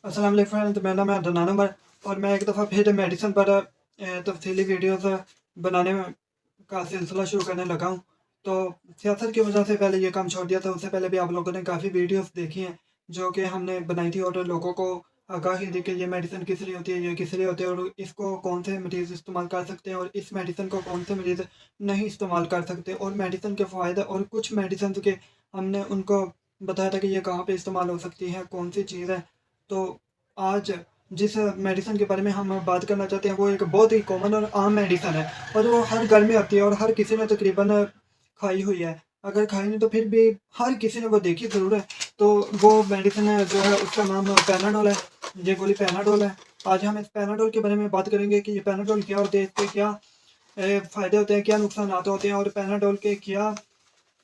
अस्सलाम वालेकुम फ्रेंड्स, मेरा नाम है अदनान उमर और मैं एक दफ़ा फिर मेडिसिन पर तफसीली वीडियोस बनाने का सिलसिला शुरू करने लगा हूँ। तो सियासत की वजह से पहले ये काम छोड़ दिया था। उससे पहले भी आप लोगों ने काफ़ी वीडियोस देखी हैं जो कि हमने बनाई थी और लोगों को आगाही दी कि ये मेडिसिन किस लिए होती है, ये किस लिए होती है और इसको कौन से मरीज़ इस्तेमाल कर सकते हैं और इस मेडिसिन को कौन से मरीज़ नहीं इस्तेमाल कर सकते और मेडिसिन के फ़ायदे और कुछ मेडिसिन के हमने उनको बताया था कि ये कहाँ पे इस्तेमाल हो सकती है, कौन सी चीज़ है। तो आज जिस मेडिसिन के बारे में हम बात करना चाहते हैं वो एक बहुत ही कॉमन और आम मेडिसिन है और वो हर घर में आती है और हर किसी ने तकरीबन खाई हुई है। अगर खाई नहीं तो फिर भी हर किसी ने वो देखी ज़रूर है। तो वो मेडिसिन है जो है उसका नाम पैनाडोल है। ये गोली पैनाडोल है। आज हम इस पैनाडोल के बारे में बात करेंगे कि ये पैनाडोल क्या होते हैं, इसके क्या फ़ायदे होते हैं, क्या नुकसान होते हैं और पैनाडोल के क्या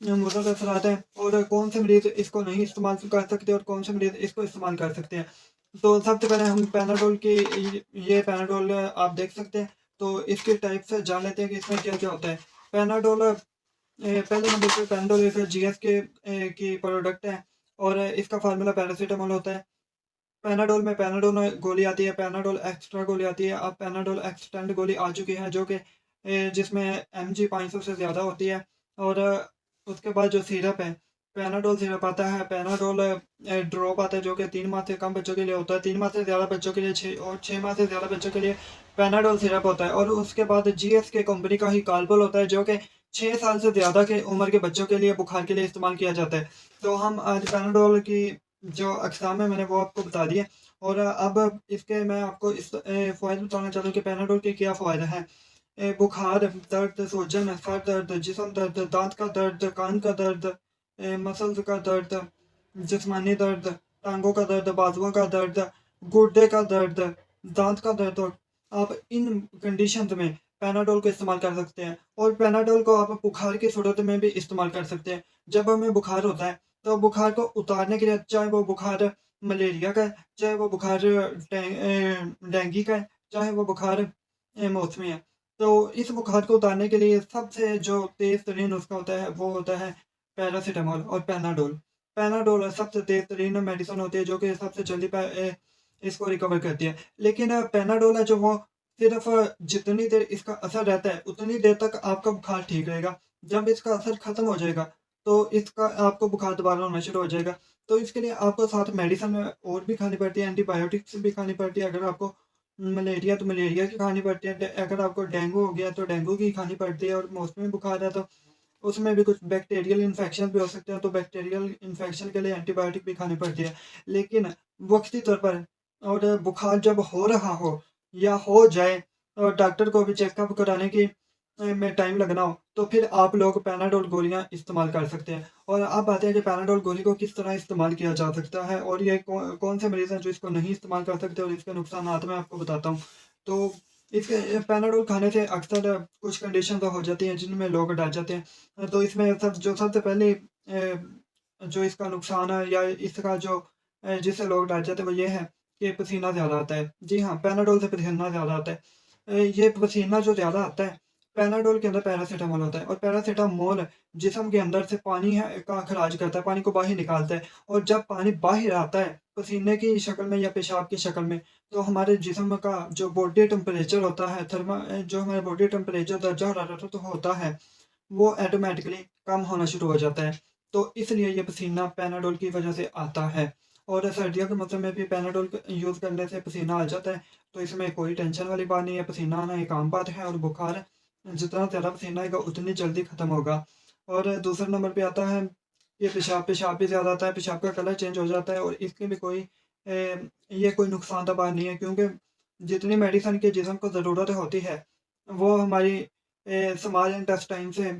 मुज़र असरात हैं और कौन से मरीज़ इसको नहीं इस्तेमाल कर सकते और कौन से मरीज़ इसको इस्तेमाल कर सकते हैं। तो सबसे पहले हम पैनाडोल की ये पैनाडोल आप देख सकते हैं। तो इसके टाइप से जान लेते हैं कि इसमें क्या-क्या होता है। पैनाडोल पहले नंबर पे पैनाडोल एक जीएसके की प्रोडक्ट है और इसका फ़ॉर्मूला पैरासिटामोल होता है। पैनाडोल में पैनाडोल गोली आती है, पैनाडोल एक्स्ट्रा गोली आती है। अब पैनाडोल एक्सटेंड गोली आ चुकी है जो कि जिसमें एमजी 500 से ज़्यादा होती है और उसके बाद जो सिरप है, पैनाडोल सिरप आता है, पैनाडोल ड्रॉप आता है जो कि 3 माह से कम बच्चों के लिए होता है, 3 माह से ज़्यादा बच्चों के लिए 6 और 6 माह से ज़्यादा बच्चों के लिए पैनाडोल सिरप होता है और उसके बाद जीएसके कंपनी का ही कालबल होता है जो कि 6 साल से ज़्यादा के उम्र के बच्चों के लिए बुखार के लिए इस्तेमाल किया जाता है। तो हम आज पैनाडोल की जो अक़साम है मैंने वो आपको बता दिए और अब इसके मैं आपको इस फ़ायदे बताना चाहता हूँ कि पैनाडोल के क्या फ़ायदे हैं। बुखार, दर्द, सूजन, सर दर्द, जिस्म दर्द, दाँत का दर्द, कान का दर्द, मसल्स का दर्द, जिस्मानी दर्द, टाँगों का दर्द, बाजुओं का दर्द, गुर्दे का दर्द, दाँत का दर्द और आप इन कंडीशंस में पैनाडोल को इस्तेमाल कर सकते हैं और पैनाडोल को आप बुखार की सूरत में भी इस्तेमाल कर सकते हैं। जब हमें बुखार होता है तो बुखार को उतारने के लिए चाहे वो बुखार मलेरिया का है, चाहे वो बुखार डेंगू का है, चाहे वो बुखार मौसमी है। तो इस बुखार को उतारने के लिए सबसे जो तेज़ तरीन नुस्खा होता है वो होता है पैरासिटामोल और पैनाडोल। पैनाडोल सबसे तेज़ तरीन मेडिसिन होती है जो कि सबसे जल्दी इसको रिकवर करती है। लेकिन पैनाडोल है जो वो सिर्फ़ जितनी देर इसका असर रहता है उतनी देर तक आपका बुखार ठीक रहेगा। जब इसका असर ख़त्म हो जाएगा तो इसका आपको बुखार दोबारा होना शुरू हो जाएगा। तो इसके लिए आपको साथ मेडिसिन और भी खानी पड़ती है, एंटीबायोटिक्स भी खानी पड़ती है। अगर आपको मलेरिया तो मलेरिया की खानी पड़ती है, अगर आपको डेंगू हो गया तो डेंगू की खानी पड़ती है और मौसमी बुखार है तो उसमें भी कुछ बैक्टीरियल इन्फेक्शन भी हो सकते हैं, तो बैक्टीरियल इन्फेक्शन के लिए एंटीबायोटिक भी खानी पड़ती है। लेकिन वक़्ती तौर पर और बुखार जब हो रहा हो या हो जाए और डॉक्टर को भी चेकअप कराने की में टाइम लगना हो, तो फिर आप लोग पैनाडोल गोलियाँ इस्तेमाल कर सकते हैं। और अब बात है कि पैनाडोल गोली को किस तरह इस्तेमाल किया जा सकता है और ये कौन से मरीज़ हैं जो इसको नहीं इस्तेमाल कर सकते और इसके नुकसानात मैं आपको बताता हूँ। तो इसके पैनाडोल खाने से अक्सर कुछ कंडीशन तो हो जाती हैं जिनमें लोग डर जाते हैं। तो इसमें सबसे पहले जो इसका नुकसान है या इसका जो जिससे लोग डर जाते हैं वो ये है कि पसीना ज़्यादा आता है। जी हाँ, पैनाडोल से पसीना ज़्यादा आता है। ये पसीना जो ज़्यादा आता है, पैनाडोल के अंदर पैरासिटामोल होता है और पैरासिटामोल जिस्म के अंदर से पानी है का खराज करता है, पानी को बाहर निकालता है और जब पानी बाहर आता है, पसीने की शक्ल में या पेशाब की शक्ल में, तो हमारे जिस्म का जो बॉडी टेम्परेचर होता है, जो हमारा बॉडी टेम्परेचर दर्जा हरारत तो होता है, वो ऑटोमैटिकली कम होना शुरू हो जाता है। तो इसलिए ये पसीना पैनाडोल की वजह से आता है और सर्दियों के मौसम में भी पैनाडोल यूज़ करने से पसीना आ जाता है, तो इसमें कोई टेंशन वाली बात नहीं है, पसीना आना एक आम बात है और बुखार जितना ज़्यादा पसीना आएगा उतनी जल्दी ख़त्म होगा। और दूसरे नंबर पे आता है ये पेशाब, पेशाब भी ज़्यादा आता है, पेशाब का कलर चेंज हो जाता है और इसके भी कोई ये कोई नुकसानदा बात नहीं है क्योंकि जितनी मेडिसिन की जिस्म को ज़रूरत होती है, वो हमारी स्मॉल इंटेस्टाइन से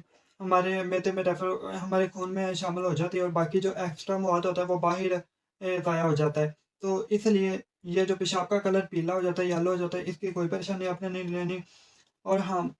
हमारे मैदे में रेफ़र हमारे खून में शामिल हो जाती है और बाकी जो एक्स्ट्रा मवाद होता है वो बाहर ज़ाया हो जाता है। तो इसलिए ये जो पेशाब का कलर पीला हो जाता है, येलो हो जाता है, इसकी कोई परेशानी आपने नहीं लेनी। और हाँ,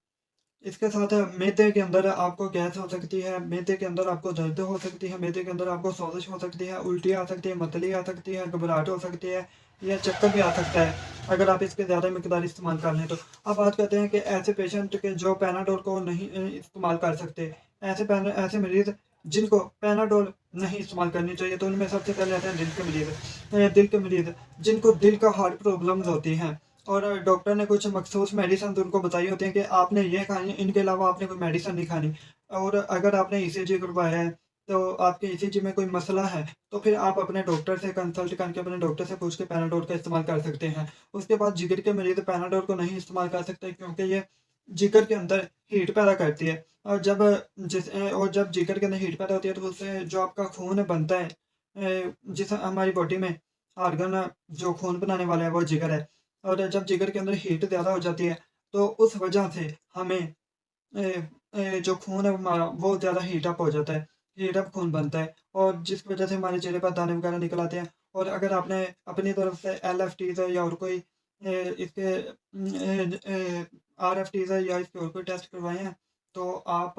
इसके साथ मैदे के अंदर आपको गैस हो सकती है, मैदे के अंदर आपको दर्द हो सकती है, मैदे के अंदर आपको सोज़िश हो सकती है, उल्टी आ सकती है, मतली आ सकती है, घबराहट हो सकती है या चक्कर भी आ सकता है, अगर आप इसके ज़्यादा मिकदार इस्तेमाल कर लें तो। अब बात करते हैं कि ऐसे पेशेंट के जो पैनाडोल को नहीं इस्तेमाल कर सकते, ऐसे मरीज़ जिनको पैनाडोल नहीं इस्तेमाल करनी चाहिए, तो उनमें सबसे पहले आते हैं दिल के मरीज़। दिल के मरीज़ जिनको दिल का हार्ट प्रॉब्लम्स होती हैं और डॉक्टर ने कुछ मखसूस मेडिसिन उनको बताई होती हैं कि आपने ये खानी है, इनके अलावा आपने कोई मेडिसिन नहीं खानी। और अगर आपने ईसीजी करवाया है, तो आपके ईसीजी में कोई मसला है, तो फिर आप अपने डॉक्टर से कंसल्ट करके अपने डॉक्टर से पूछ के पैनाडोल का इस्तेमाल कर सकते हैं। उसके बाद जिगर के मरीज़ पैनाडोल को नहीं इस्तेमाल कर सकते, क्योंकि ये जिगर के अंदर हीट पैदा करती है। और जब जिगर के अंदर हीट पैदा होती है, तो उससे जो आपका खून बनता है, जिस हमारी बॉडी में आर्गन जो खून बनाने वाला है वो जिगर है। और जब जिगर के अंदर हीट ज़्यादा हो जाती है, तो उस वजह से हमें जो खून है हमारा वो ज़्यादा हीट अप हो जाता है, हीट अप खून बनता है, और जिस वजह से हमारे चेहरे पर दाने वगैरह निकल आते हैं। और अगर आपने अपनी तरफ से एलएफटीज़ या और कोई इसके आरएफटीज़ या इसके और कोई टेस्ट करवाए हैं, तो आप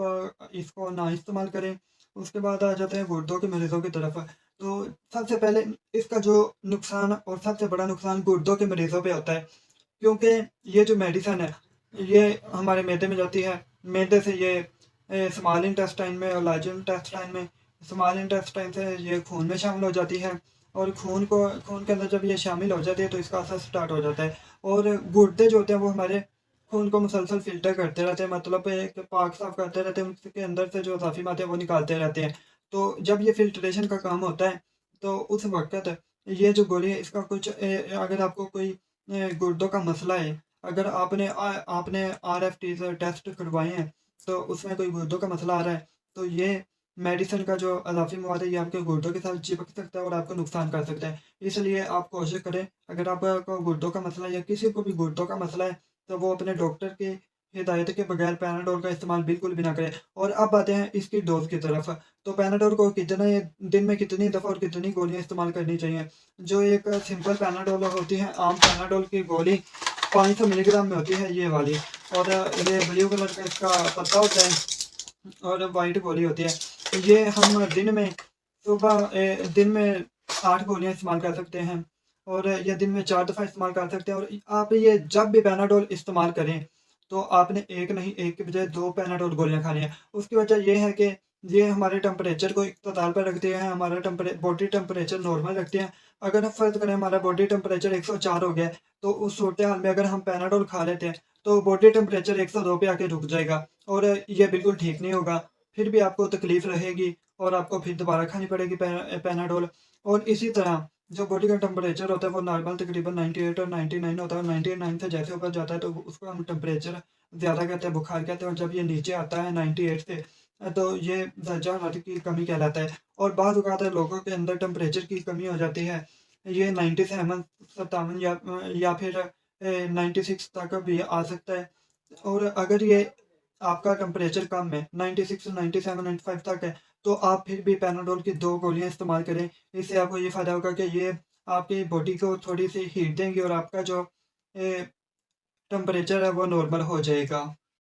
इसको ना इस्तेमाल करें। उसके बाद आ जाते हैं गुर्दों के मरीज़ों की तरफ। तो सबसे पहले इसका जो नुकसान और सबसे बड़ा नुकसान गुर्दों के मरीज़ों पे होता है, क्योंकि ये जो मेडिसिन है, ये हमारे मैदे में जाती है। मैदे से ये स्मॉल इंटेस्टाइन में और लार्ज इंटेस्टाइन में, स्मॉल इंटेस्टाइन से ये खून में शामिल हो जाती है, और खून के अंदर जब ये शामिल हो जाती है, तो इसका असर स्टार्ट हो जाता है। और गुर्दे जो होते हैं वो हमारे खून को मुसलसल फ़िल्टर करते रहते हैं, मतलब एक पाक साफ़ करते रहते हैं, उसके अंदर से जो इज़ाफ़ी मादे हैं वो निकालते रहते हैं। तो जब ये फ़िल्ट्रेशन का काम होता है, तो उस वक़्त ये जो गोली है इसका कुछ अगर आपको कोई गुर्दों का मसला है, अगर आपने आरएफटीज़ टेस्ट करवाए हैं, तो उसमें कोई गुर्दों का मसला आ रहा है, तो ये मेडिसिन का जो अज़ाफ़ी मवाद है, ये आपके गुर्दों के साथ चिपक सकता है और आपको नुकसान कर सकता है। इसलिए आप कोशिश करें, अगर आपको गुर्दों का मसला है या किसी को भी गुर्दों का मसला है, तो वो अपने डॉक्टर की हिदायत के बगैर पैनाडोल का इस्तेमाल बिल्कुल भी ना करें। और अब आते हैं इसकी डोज़ की तरफ। तो पैनाडोल को कितने दिन में कितनी दफ़ा और कितनी गोलियाँ इस्तेमाल करनी चाहिए? जो एक सिंपल पैनाडोल होती है, आम पैनाडोल की गोली 500 मिलीग्राम में होती है ये वाली, और ये ब्लू कलर का इसका पत्ता होता है और वाइट गोली होती है। ये हम दिन में 8 गोलियाँ इस्तेमाल कर सकते हैं, और या दिन में 4 दफ़ा इस्तेमाल कर सकते हैं। और आप ये जब भी पैनाडोल इस्तेमाल करें, तो आपने एक नहीं, एक की बजाय 2 पैनाडोल गोलियाँ खानी है। उसकी वजह ये है कि ये हमारे टेम्परेचर को इत्तदाल पर रखती है, हमारा बॉडी टेम्परेचर नॉर्मल रखती है। अगर हम फ़र्ज़ करें हमारा बॉडी टेम्परेचर 104 हो गया है, तो उस सूरत हाल में अगर हम पैनाडोल खा लेते हैं, तो बॉडी टेम्परेचर 102 पे आके रुक जाएगा, और ये बिल्कुल ठीक नहीं होगा। फिर भी आपको तकलीफ़ रहेगी, और आपको फिर दोबारा खानी पड़ेगी पैनाडोल। और इसी तरह जो बॉडी का टेम्परेचर होता है वो नॉर्मल तकरीबन 98 और 99 होता है, और 99 से जैसे ऊपर जाता है, तो उसको हम टेम्परेचर ज़्यादा कहते हैं, बुखार कहते हैं, और जब ये नीचे आता है 98 से, तो ये दर्जा हरारत की कमी कहलाता है। और बाज़ औक़ात लोगों के अंदर टेम्परेचर की कमी हो जाती है, ये 97 57 या फिर 96 तक भी आ सकता है। और अगर ये आपका टेम्परेचर कम है, 96 97 95 तक है, तो आप फिर भी पैनाडोल की 2 गोलियाँ इस्तेमाल करें। इससे आपको ये फ़ायदा होगा कि ये आपकी बॉडी को थोड़ी-सी हीट देंगी, और आपका जो टेम्परेचर है वो नॉर्मल हो जाएगा।